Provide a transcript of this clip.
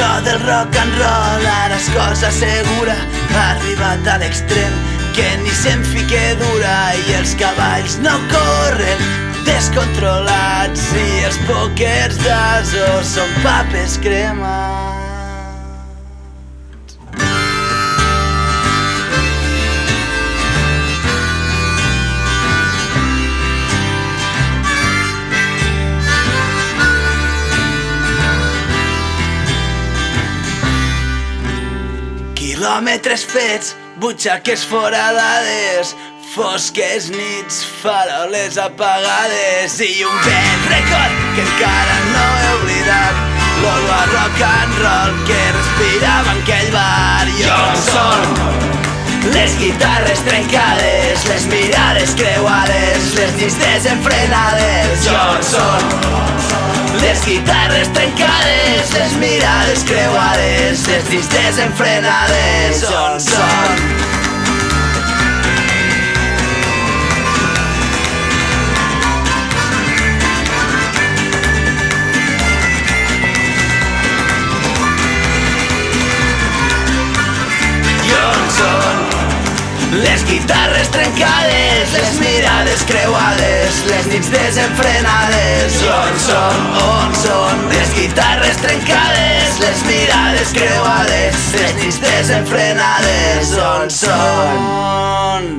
So del rock and roll, ara és cosa segura, ha arribat a l'extrem que ni se'n fique dura i els cavalls no corren descontrolats i els pòquers d'aso són papes cremats. Quilòmetres fets, butxaques foradades, fosques nits, faroles apagades i un vell record que encara no he oblidat, l'olor a rock and roll que respirava en aquell bar. I on són les guitarres trencades, les mirades creuades, les nits desenfrenades? I on són les guitarres trencades, les mirades creuades, les nits desenfrenades? On són? Les guitarres trencades, les mirades creuades, les nits desenfrenades? I on són les guitarres trencades, les mirades creuades, les nits desenfrenades? On són?